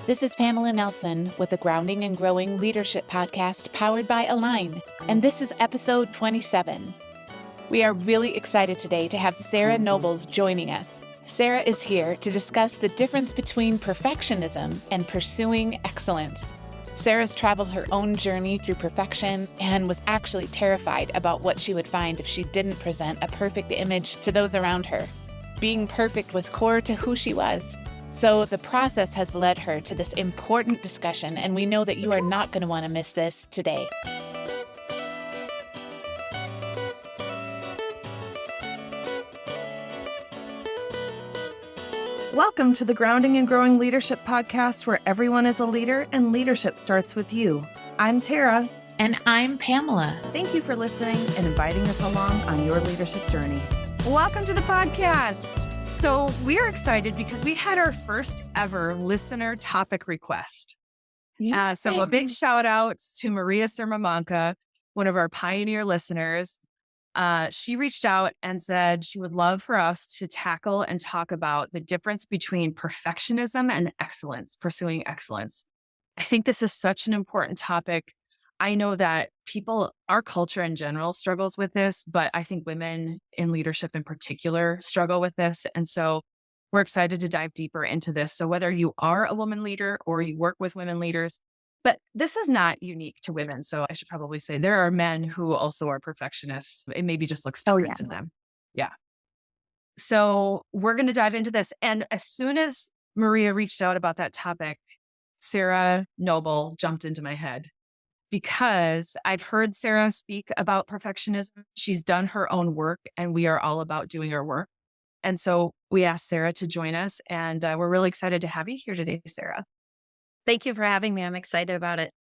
This is Pamela Nelson with the Grounding and Growing Leadership Podcast powered by Align, and this is episode 27. We are really excited today to have Sarah Nobles joining us. Sarah is here to discuss the difference between perfectionism and pursuing excellence. Sarah's traveled her own journey through perfection and was actually terrified about what she would find if she didn't present a perfect image to those around her. Being perfect was core to who she was. So the process has led her to this important discussion, and we know that you are not going to want to miss this today. Welcome to the Grounding and Growing Leadership Podcast, where everyone is a leader and leadership starts with you. I'm Tara. And I'm Pamela. Thank you for listening and inviting us along on your leadership journey. Welcome to the podcast. So we're excited because we had our first ever listener topic request. So a big shout out to Maria Sermamanka, one of our pioneer listeners. She reached out and said she would love for us to tackle and talk about the difference between perfectionism and excellence, pursuing excellence. I think this is such an important topic. I know that our culture in general struggles with this, but I think women in leadership in particular struggle with this. And so we're excited to dive deeper into this. So whether you are a woman leader or you work with women leaders, but this is not unique to women. So I should probably say there are men who also are perfectionists. It maybe just looks different to them. Yeah. So we're going to dive into this. And as soon as Maria reached out about that topic, Sarah Noble jumped into my head. Because I've heard Sarah speak about perfectionism. She's done her own work, and we are all about doing our work. And so we asked Sarah to join us, and we're really excited to have you here today, Sarah. Thank you for having me. I'm excited about it.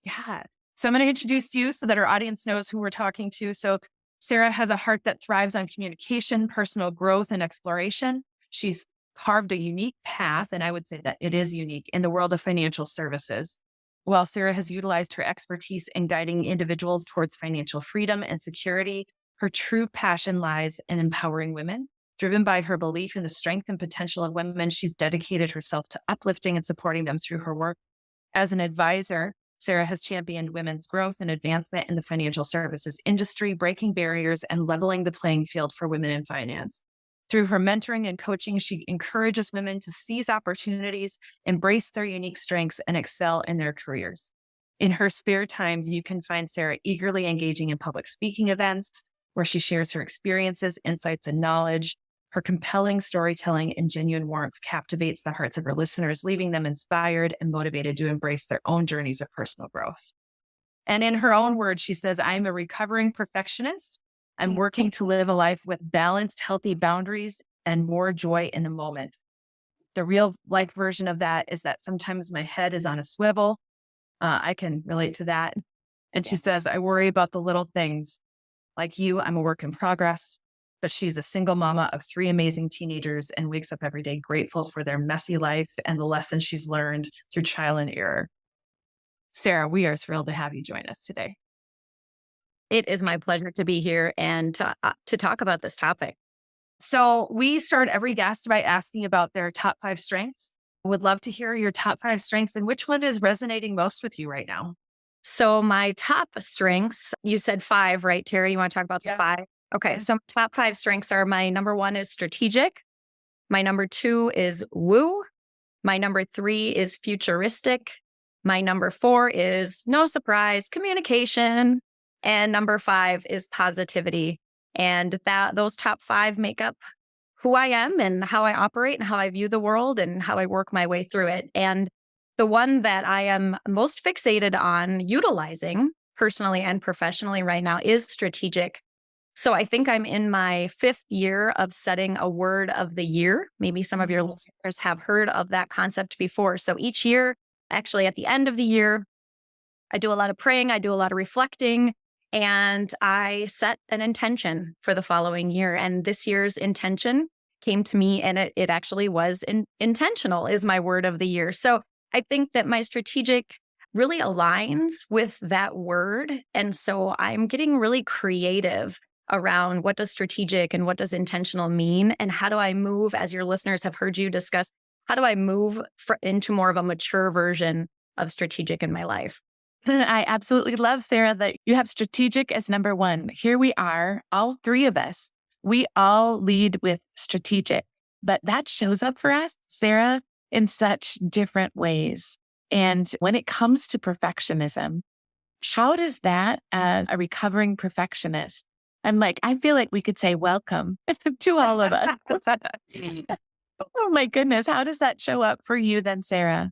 Yeah. So I'm going to introduce you so that our audience knows who we're talking to. So Sarah has a heart that thrives on communication, personal growth, and exploration. She's carved a unique path, and I would say that it is unique in the world of financial services. While Sarah has utilized her expertise in guiding individuals towards financial freedom and security, her true passion lies in empowering women. Driven by her belief in the strength and potential of women, she's dedicated herself to uplifting and supporting them through her work. As an advisor, Sarah has championed women's growth and advancement in the financial services industry, breaking barriers and leveling the playing field for women in finance. Through her mentoring and coaching, she encourages women to seize opportunities, embrace their unique strengths, and excel in their careers. In her spare times, you can find Sarah eagerly engaging in public speaking events where she shares her experiences, insights, and knowledge. Her compelling storytelling and genuine warmth captivates the hearts of her listeners, leaving them inspired and motivated to embrace their own journeys of personal growth. And in her own words, she says, "I'm a recovering perfectionist. I'm working to live a life with balanced, healthy boundaries and more joy in the moment." The real life version of that is that sometimes my head is on a swivel. I can relate to that. And she says, "I worry about the little things. Like you, I'm a work in progress." But she's a single mama of 3 amazing teenagers and wakes up every day grateful for their messy life and the lessons she's learned through trial and error. Sarah, we are thrilled to have you join us today. It is my pleasure to be here and to talk about this topic. So we start every guest by asking about their top 5 strengths. Would love to hear your top 5 strengths and which one is resonating most with you right now. So my top strengths, you said 5, right, Terry? You want to talk about the 5? Okay. So my top 5 strengths are my number 1 is strategic. My number 2 is woo. My number 3 is futuristic. My number 4 is, no surprise, communication. And number 5 is positivity. And those top 5 make up who I am and how I operate and how I view the world and how I work my way through it. And the one that I am most fixated on utilizing personally and professionally right now is strategic. So I think I'm in my 5th year of setting a word of the year. Maybe some of your listeners have heard of that concept before. So each year, actually at the end of the year, I do a lot of praying, I do a lot of reflecting, and I set an intention for the following year. And this year's intention came to me, and it actually was intentional is my word of the year. So I think that my strategic really aligns with that word. And so I'm getting really creative around what does strategic and what does intentional mean, and how do I move, as your listeners have heard you discuss, how do I move into more of a mature version of strategic in my life? I absolutely love, Sarah, that you have strategic as number one. Here we are, all three of us. We all lead with strategic, but that shows up for us, Sarah, in such different ways. And when it comes to perfectionism, how does that, as a recovering perfectionist, I feel like we could say welcome to all of us. Oh my goodness. How does that show up for you then, Sarah?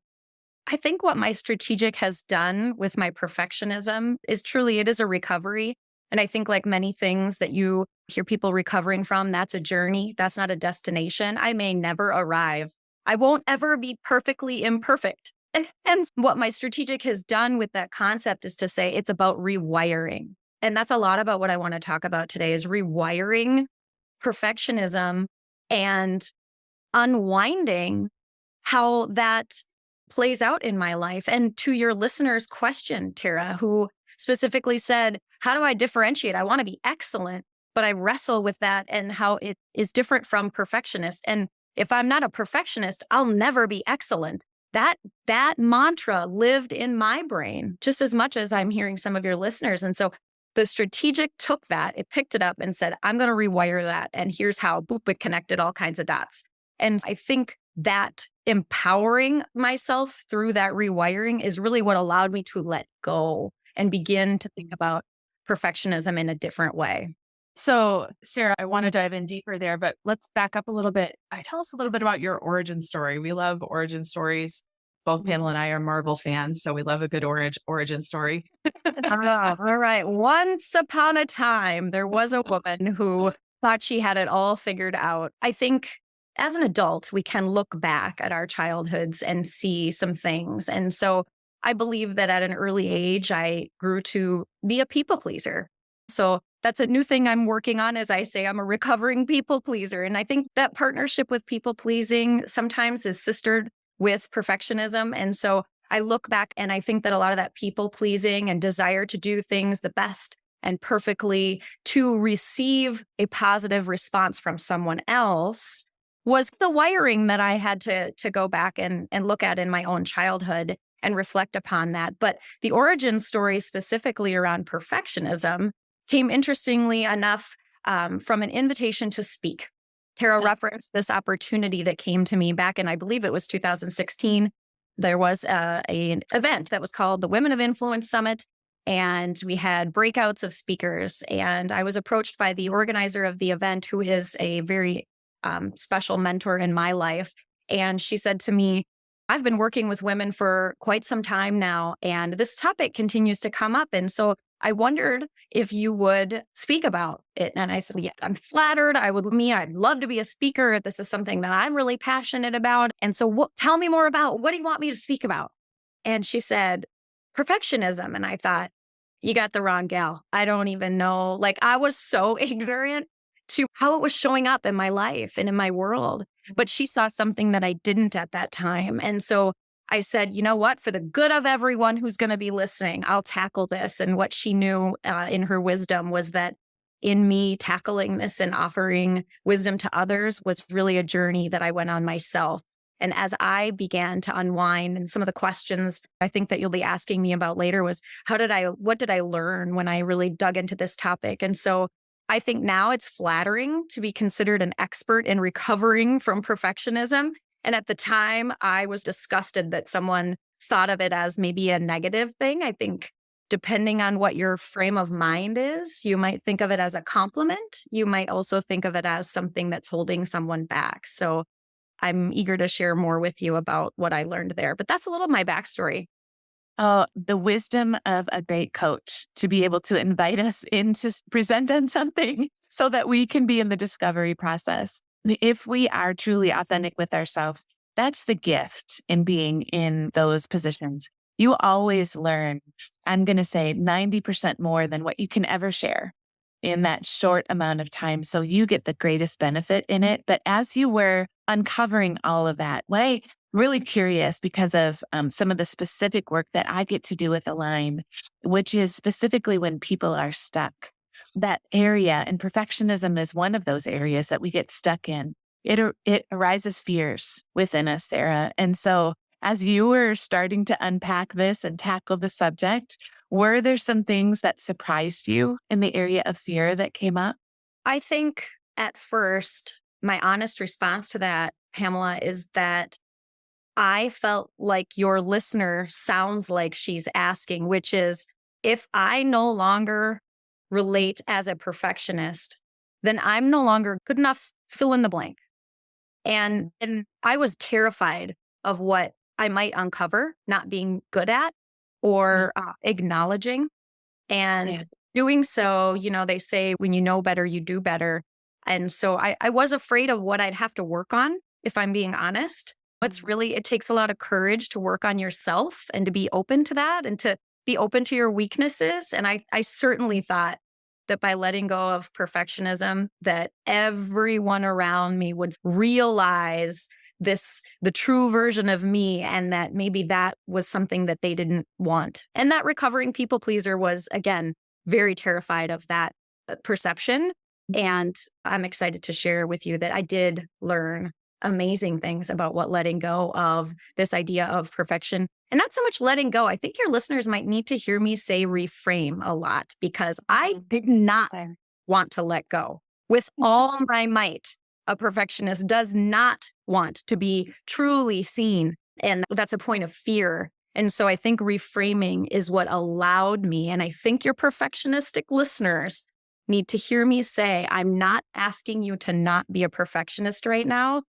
I think what my strategic has done with my perfectionism is truly, it is a recovery. And I think like many things that you hear people recovering from, that's a journey. That's not a destination. I may never arrive. I won't ever be perfectly imperfect. And what my strategic has done with that concept is to say it's about rewiring. And that's a lot about what I want to talk about today is rewiring perfectionism and unwinding how that plays out in my life. And to your listener's question, Tara, who specifically said, how do I differentiate? I want to be excellent, but I wrestle with that and how it is different from perfectionist. And if I'm not a perfectionist, I'll never be excellent. That mantra lived in my brain just as much as I'm hearing some of your listeners. And so the strategic took that, it picked it up and said, I'm going to rewire that. And here's how, boop, it connected all kinds of dots. And I think that empowering myself through that rewiring is really what allowed me to let go and begin to think about perfectionism in a different way. So, Sarah, I want to dive in deeper there, but let's back up a little bit. Tell us a little bit about your origin story. We love origin stories. Both Pamela and I are Marvel fans, so we love a good origin story. All right. Once upon a time, there was a woman who thought she had it all figured out. I think as an adult, we can look back at our childhoods and see some things. And so I believe that at an early age, I grew to be a people pleaser. So that's a new thing I'm working on. As I say, I'm a recovering people pleaser. And I think that partnership with people pleasing sometimes is sistered with perfectionism. And so I look back and I think that a lot of that people pleasing and desire to do things the best and perfectly to receive a positive response from someone else was the wiring that I had to go back and look at in my own childhood and reflect upon that. But the origin story specifically around perfectionism came interestingly enough from an invitation to speak. Tara referenced this opportunity that came to me back in, I believe it was 2016. There was an event that was called the Women of Influence Summit, and we had breakouts of speakers. And I was approached by the organizer of the event, who is a very special mentor in my life. And she said to me, I've been working with women for quite some time now, and this topic continues to come up. And so I wondered if you would speak about it. And I said, yeah, I'm flattered. I'd love to be a speaker. This is something that I'm really passionate about. And so tell me more about, what do you want me to speak about? And she said, perfectionism. And I thought, you got the wrong gal. I don't even know. Like, I was so ignorant to how it was showing up in my life and in my world. But she saw something that I didn't at that time. And so I said, you know what, for the good of everyone who's going to be listening, I'll tackle this. And what she knew in her wisdom was that in me tackling this and offering wisdom to others was really a journey that I went on myself. And as I began to unwind, and some of the questions I think that you'll be asking me about later was, what did I learn when I really dug into this topic? And so I think now it's flattering to be considered an expert in recovering from perfectionism. And at the time, I was disgusted that someone thought of it as maybe a negative thing. I think depending on what your frame of mind is, you might think of it as a compliment. You might also think of it as something that's holding someone back. So I'm eager to share more with you about what I learned there. But that's a little of my backstory. Oh, the wisdom of a great coach to be able to invite us in to present on something so that we can be in the discovery process. If we are truly authentic with ourselves, that's the gift in being in those positions. You always learn, I'm going to say 90% more than what you can ever share in that short amount of time. So you get the greatest benefit in it. But as you were uncovering all of that, what I really curious because of some of the specific work that I get to do with Align, which is specifically when people are stuck. That area, and perfectionism is one of those areas that we get stuck in. It arises fears within us, Sarah. And so as you were starting to unpack this and tackle the subject, were there some things that surprised you in the area of fear that came up? I think at first, my honest response to that, Pamela, is that I felt like your listener sounds like she's asking, which is if I no longer relate as a perfectionist, then I'm no longer good enough, fill in the blank. And I was terrified of what I might uncover, not being good at or acknowledging. And Yeah. doing so, they say when you know better, you do better. And so I was afraid of what I'd have to work on, if I'm being honest. It takes a lot of courage to work on yourself and to be open to that and to be open to your weaknesses. And I certainly thought that by letting go of perfectionism, that everyone around me would realize the true version of me, and that maybe that was something that they didn't want. And that recovering people pleaser was, again, very terrified of that perception. And I'm excited to share with you that I did learn amazing things about what letting go of this idea of perfection, and not so much letting go. I think your listeners might need to hear me say reframe a lot, because I did not want to let go with all my might. A perfectionist does not want to be truly seen. And that's a point of fear. And so I think reframing is what allowed me. And I think your perfectionistic listeners need to hear me say, I'm not asking you to not be a perfectionist right now,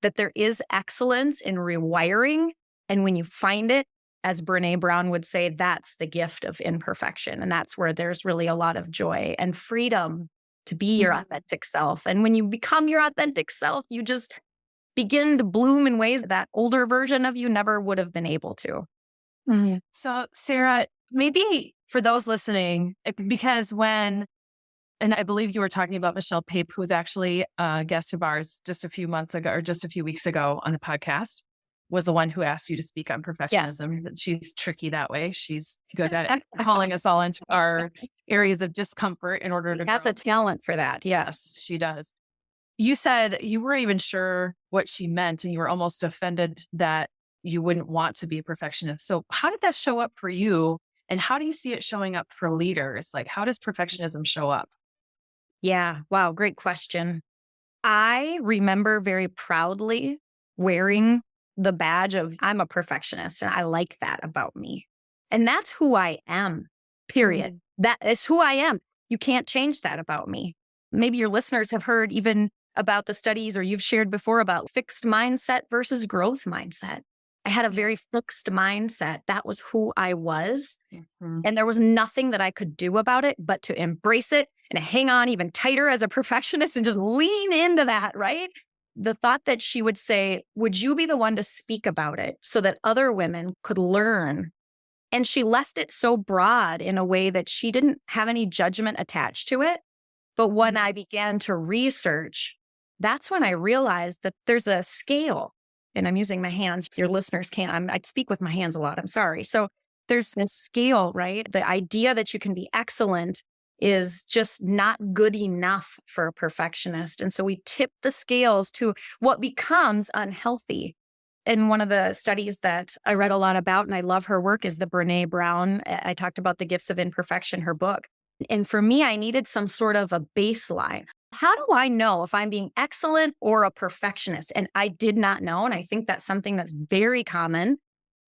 that there is excellence in rewiring. And when you find it, as Brene Brown would say, that's the gift of imperfection. And that's where there's really a lot of joy and freedom to be your authentic self. And when you become your authentic self, you just begin to bloom in ways that older version of you never would have been able to. So, Sarah, maybe for those listening, because and I believe you were talking about Michelle Pape, who was actually a guest of ours just a few months ago or just a few weeks ago on the podcast, was the one who asked you to speak on perfectionism. Yeah. She's tricky that way. She's good at calling us all into our areas of discomfort in order to That's grow. a talent for that. Yes, she does. You said you weren't even sure what she meant, and you were almost offended that you wouldn't want to be a perfectionist. So how did that show up for you? And how do you see it showing up for leaders? Like, how does perfectionism show up? Yeah. Wow. Great question. I remember very proudly wearing the badge of I'm a perfectionist, and I like that about me. And that's who I am, period. That is who I am. You can't change that about me. Maybe your listeners have heard even about the studies, or you've shared before about fixed mindset versus growth mindset. I had a very fixed mindset. That was who I was. And there was nothing that I could do about it but to embrace it and hang on even tighter as a perfectionist and just lean into that, right? The thought that she would say, would you be the one to speak about it so that other women could learn? And she left it so broad in a way that she didn't have any judgment attached to it. But when I began to research, that's when I realized that there's a scale. And I'm using my hands. Your listeners can't. I speak with my hands a lot. I'm sorry. So there's this scale, right? The idea that you can be excellent is just not good enough for a perfectionist. And so we tip the scales to what becomes unhealthy. And one of the studies that I read a lot about, and I love her work, is the Brene Brown. I talked about The Gifts of Imperfection, her book. And for me, I needed some sort of a baseline. How do I know if I'm being excellent or a perfectionist? And I did not know. And I think that's something that's very common.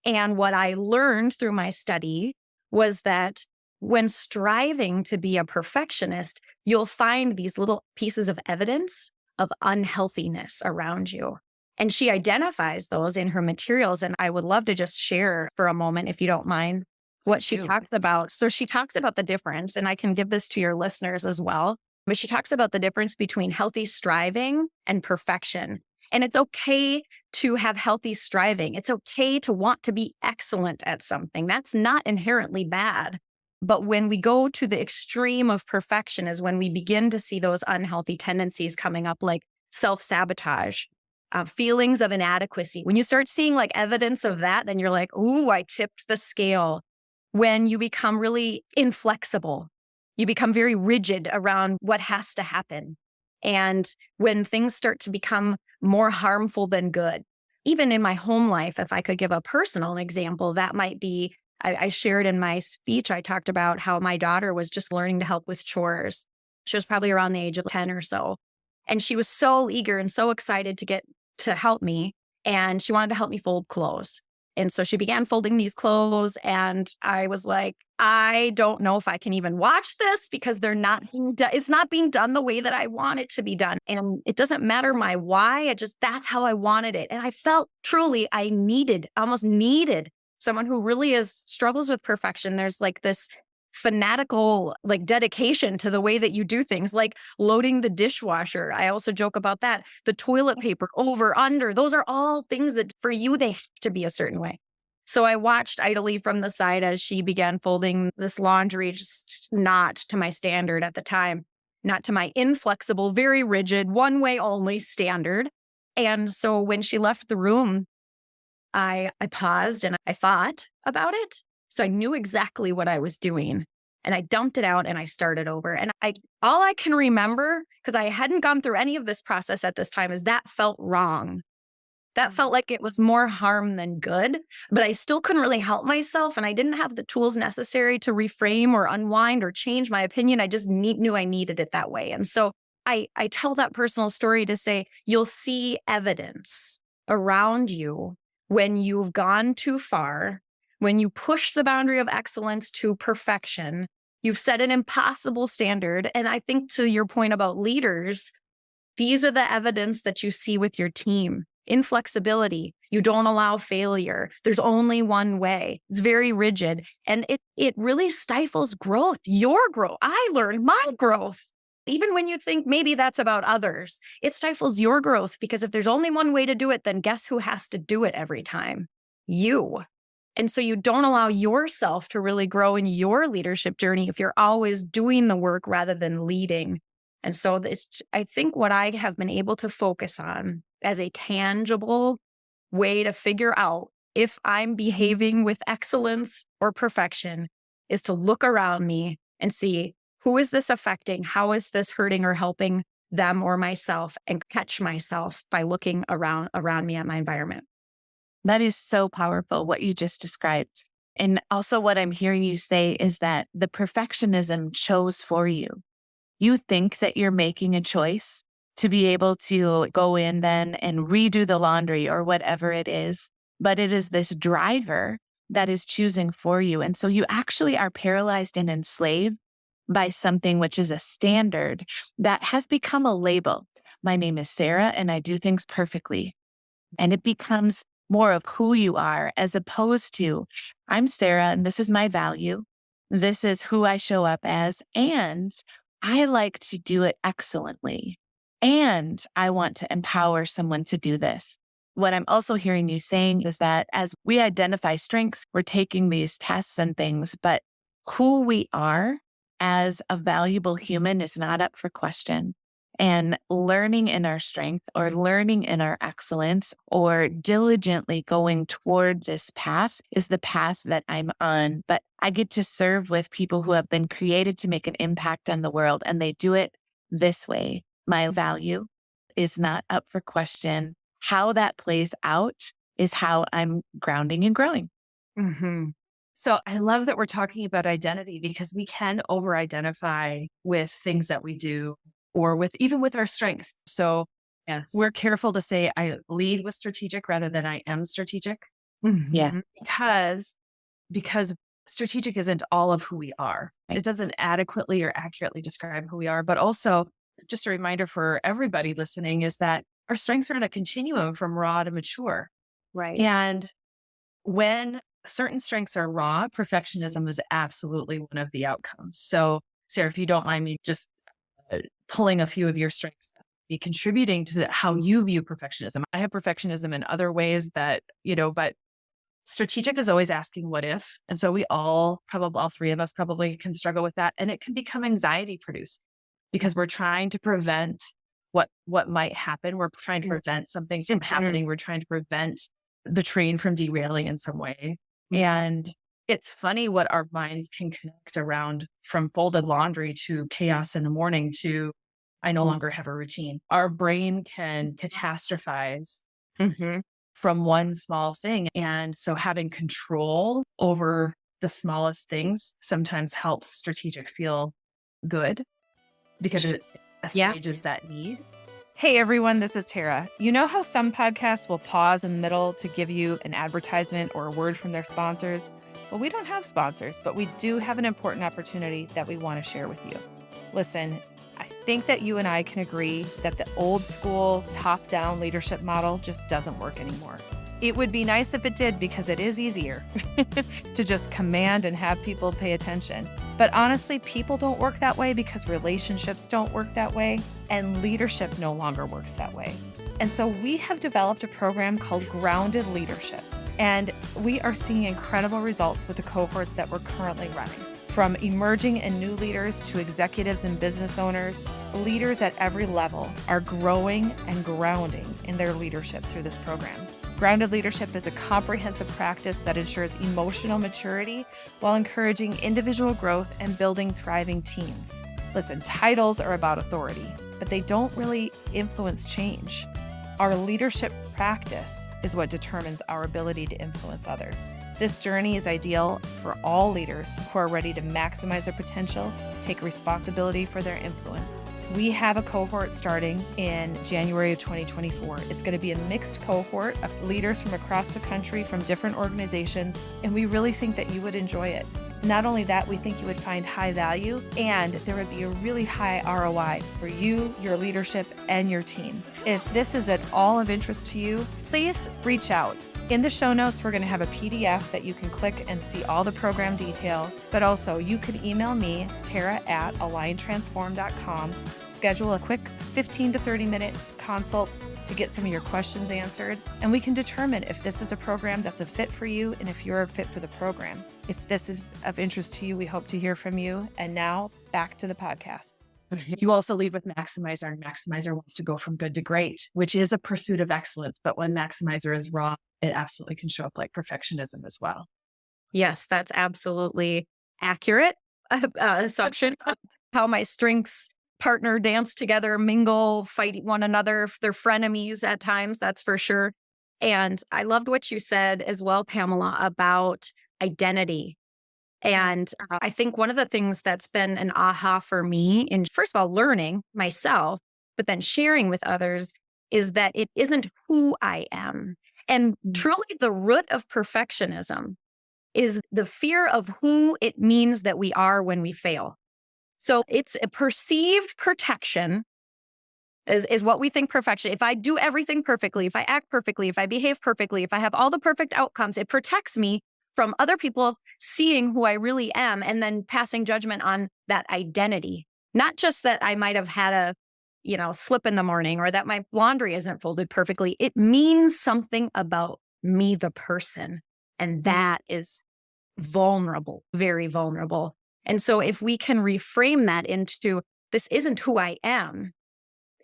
And what I learned through my study was that when striving to be a perfectionist, you'll find these little pieces of evidence of unhealthiness around you. And she identifies those in her materials. And I would love to just share for a moment, if you don't mind, what she talks about. So she talks about the difference, and I can give this to your listeners as well. But she talks about the difference between healthy striving and perfection. And it's okay to have healthy striving. It's okay to want to be excellent at something. That's not inherently bad. But when we go to the extreme of perfection is when we begin to see those unhealthy tendencies coming up, like self-sabotage, feelings of inadequacy. When you start seeing like evidence of that, then you're like, ooh, I tipped the scale. When you become really inflexible, you become very rigid around what has to happen. And when things start to become more harmful than good, even in my home life, if I could give a personal example, that might be, I shared in my speech, I talked about how my daughter was just learning to help with chores. She was probably around the age of 10 or so. And she was so eager and so excited to get to help me. And she wanted to help me fold clothes. And so she began folding these clothes. And I was like, I don't know if I can even watch this because it's not being done the way that I want it to be done. And it doesn't matter my why. That's how I wanted it. And I felt truly almost needed someone who really struggles with perfection. There's like this fanatical like dedication to the way that you do things, like loading the dishwasher. I also joke about that. The toilet paper, over, under, those are all things that for you, they have to be a certain way. So I watched idly from the side as she began folding this laundry, just not to my standard at the time, not to my inflexible, very rigid, one way only standard. And so when she left the room, I paused and I thought about it. So I knew exactly what I was doing, and I dumped it out and I started over. And all I can remember, because I hadn't gone through any of this process at this time, is that felt wrong. That felt like it was more harm than good, but I still couldn't really help myself. And I didn't have the tools necessary to reframe or unwind or change my opinion. I just knew I needed it that way. And so I tell that personal story to say, you'll see evidence around you when you've gone too far, when you push the boundary of excellence to perfection, you've set an impossible standard. And I think to your point about leaders, these are the evidence that you see with your team. Inflexibility. You don't allow failure. There's only one way. It's very rigid. And it really stifles growth, your growth. I learned my growth. Even when you think maybe that's about others, it stifles your growth, because if there's only one way to do it, then guess who has to do it every time? You. And so you don't allow yourself to really grow in your leadership journey if you're always doing the work rather than leading. And so I think what I have been able to focus on as a tangible way to figure out if I'm behaving with excellence or perfection is to look around me and see, who is this affecting? How is this hurting or helping them or myself? And catch myself by looking around me at my environment. That is so powerful, what you just described. And also what I'm hearing you say is that the perfectionism chose for you. You think that you're making a choice to be able to go in then and redo the laundry or whatever it is, but it is this driver that is choosing for you. And so you actually are paralyzed and enslaved by something which is a standard that has become a label. My name is Sarah and I do things perfectly. And it becomes more of who you are, as opposed to, I'm Sarah and this is my value. This is who I show up as. And I like to do it excellently. And I want to empower someone to do this. What I'm also hearing you saying is that as we identify strengths, we're taking these tests and things, but who we are as a valuable human is not up for question. And learning in our strength or learning in our excellence or diligently going toward this path is the path that I'm on. But I get to serve with people who have been created to make an impact on the world, and they do it this way. My value is not up for question. How that plays out is how I'm grounding and growing. Mm-hmm. So I love that we're talking about identity, because we can over-identify with things that we do or even with our strengths. So Yes. we're careful to say I lead with strategic rather than I am strategic. Mm-hmm. Yeah. Because strategic isn't all of who we are. It doesn't adequately or accurately describe who we are. But also, just a reminder for everybody listening is that our strengths are in a continuum from raw to mature. Right. And when certain strengths are raw, perfectionism is absolutely one of the outcomes. So, Sarah, if you don't mind me just pulling a few of your strengths, be contributing to how you view perfectionism. I have perfectionism in other ways that, but strategic is always asking what if. And so we all three of us probably can struggle with that. And it can become anxiety produced because we're trying to prevent what might happen. We're trying to prevent something from happening. We're trying to prevent the train from derailing in some way. And it's funny what our minds can connect around, from folded laundry to chaos in the morning to I no longer have a routine. Our brain can catastrophize Mm-hmm. from one small thing. And so having control over the smallest things sometimes helps strategic feel good because it assuages that need. Hey everyone, this is Tara. You know how some podcasts will pause in the middle to give you an advertisement or a word from their sponsors? Well, we don't have sponsors, but we do have an important opportunity that we want to share with you. Listen, I think that you and I can agree that the old school top-down leadership model just doesn't work anymore. It would be nice if it did because it is easier to just command and have people pay attention. But honestly, people don't work that way because relationships don't work that way, and leadership no longer works that way. And so we have developed a program called Grounded Leadership, and we are seeing incredible results with the cohorts that we're currently running. From emerging and new leaders to executives and business owners, leaders at every level are growing and grounding in their leadership through this program. Grounded leadership is a comprehensive practice that ensures emotional maturity while encouraging individual growth and building thriving teams. Listen, titles are about authority, but they don't really influence change. Our leadership practice is what determines our ability to influence others. This journey is ideal for all leaders who are ready to maximize their potential, take responsibility for their influence. We have a cohort starting in January of 2024. It's going to be a mixed cohort of leaders from across the country from different organizations, and we really think that you would enjoy it. Not only that, we think you would find high value, and there would be a really high ROI for you, your leadership, and your team. If this is at all of interest to you, please reach out. In the show notes, we're going to have a PDF that you can click and see all the program details, but also you could email me, tara@aligntransform.com, schedule a quick 15 to 30 minute consult to get some of your questions answered, and we can determine if this is a program that's a fit for you and if you're a fit for the program. If this is of interest to you, we hope to hear from you. And now back to the podcast. You also lead with Maximizer, and Maximizer wants to go from good to great, which is a pursuit of excellence. But when Maximizer is wrong, it absolutely can show up like perfectionism as well. Yes, that's absolutely accurate assumption of how my strengths partner, dance together, mingle, fight one another. They're frenemies at times, that's for sure. And I loved what you said as well, Pamela, about identity. And I think one of the things that's been an aha for me in, first of all, learning myself, but then sharing with others is that it isn't who I am. And truly the root of perfectionism is the fear of who it means that we are when we fail. So it's a perceived protection is what we think perfection. If I do everything perfectly, if I act perfectly, if I behave perfectly, if I have all the perfect outcomes, it protects me from other people seeing who I really am and then passing judgment on that identity. Not just that I might have had a, slip in the morning or that my laundry isn't folded perfectly. It means something about me, the person. And that is vulnerable, very vulnerable. And so if we can reframe that into, this isn't who I am,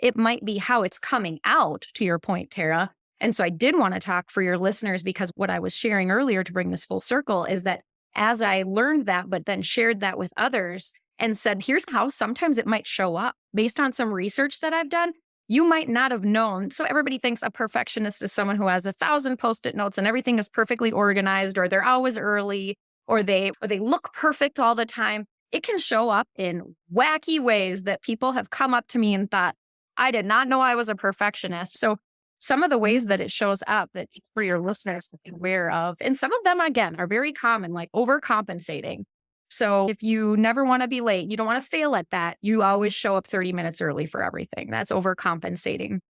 it might be how it's coming out, to your point, Tara. And so I did want to talk for your listeners, because what I was sharing earlier to bring this full circle is that as I learned that, but then shared that with others and said, here's how sometimes it might show up based on some research that I've done, you might not have known. So everybody thinks a perfectionist is someone who has 1,000 Post-it notes and everything is perfectly organized, or they're always early, or they look perfect all the time. It can show up in wacky ways that people have come up to me and thought, I did not know I was a perfectionist. So some of the ways that it shows up that for your listeners to be aware of, and some of them, again, are very common, like overcompensating. So if you never want to be late, you don't want to fail at that, you always show up 30 minutes early for everything. That's overcompensating.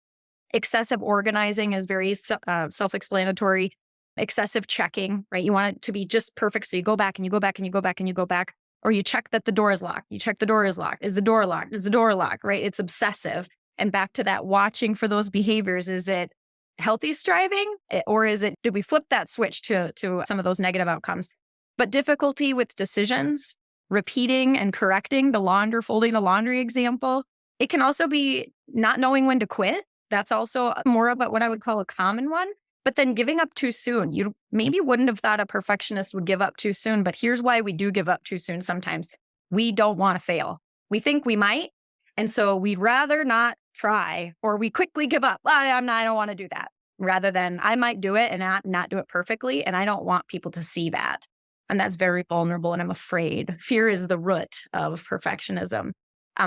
Excessive organizing is very self-explanatory. Excessive checking, right? You want it to be just perfect. So you go back and you go back and you go back and you go back, or you check that the door is locked. You check the door is locked. Is the door locked? Is the door locked, right? It's obsessive. And back to that, watching for those behaviors. Is it healthy striving, or did we flip that switch to some of those negative outcomes? But difficulty with decisions, repeating and correcting folding the laundry example. It can also be not knowing when to quit. That's also more about what I would call a common one. But then giving up too soon. You maybe wouldn't have thought a perfectionist would give up too soon, but here's why we do give up too soon sometimes. We don't want to fail. We think we might, And so we'd rather not try, or we quickly give up. I don't want to do that. Rather than I might do it and not do it perfectly. And I don't want people to see that. And that's very vulnerable. And I'm afraid fear is the root of perfectionism.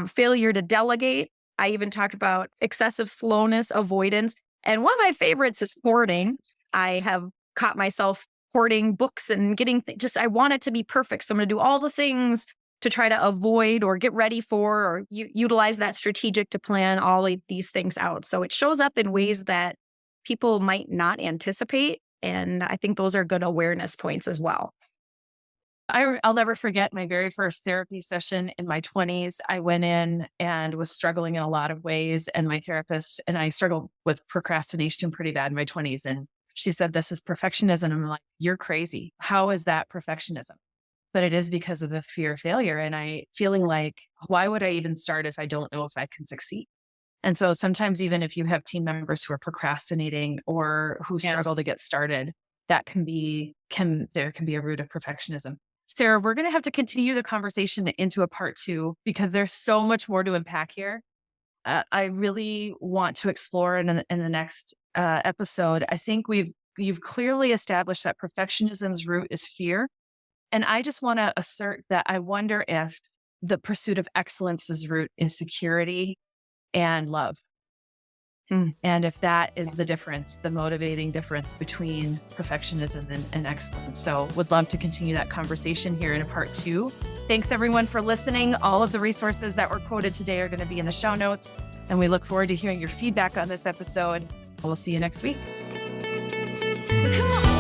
Failure to delegate. I even talked about excessive slowness, avoidance. And one of my favorites is hoarding. I have caught myself hoarding books and getting I want it to be perfect. So I'm going to do all the things to try to avoid or get ready for, or utilize that strategic to plan all of these things out. So it shows up in ways that people might not anticipate. And I think those are good awareness points as well. I'll never forget my very first therapy session in my 20s. I went in and was struggling in a lot of ways. And my therapist and I struggled with procrastination pretty bad in my 20s. And she said, this is perfectionism. I'm like, you're crazy. How is that perfectionism? But it is because of the fear of failure. And I feeling like, why would I even start if I don't know if I can succeed? And so sometimes even if you have team members who are procrastinating or who struggle to get started, that there can be a root of perfectionism. Sarah, we're going to have to continue the conversation into a part 2 because there's so much more to unpack here. I really want to explore in the next episode. I think you've clearly established that perfectionism's root is fear. And I just want to assert that I wonder if the pursuit of excellence's root is security and love. And if that is the difference, the motivating difference between perfectionism and excellence. So would love to continue that conversation here in a part 2. Thanks everyone for listening. All of the resources that were quoted today are going to be in the show notes. And we look forward to hearing your feedback on this episode. We'll see you next week. Come on.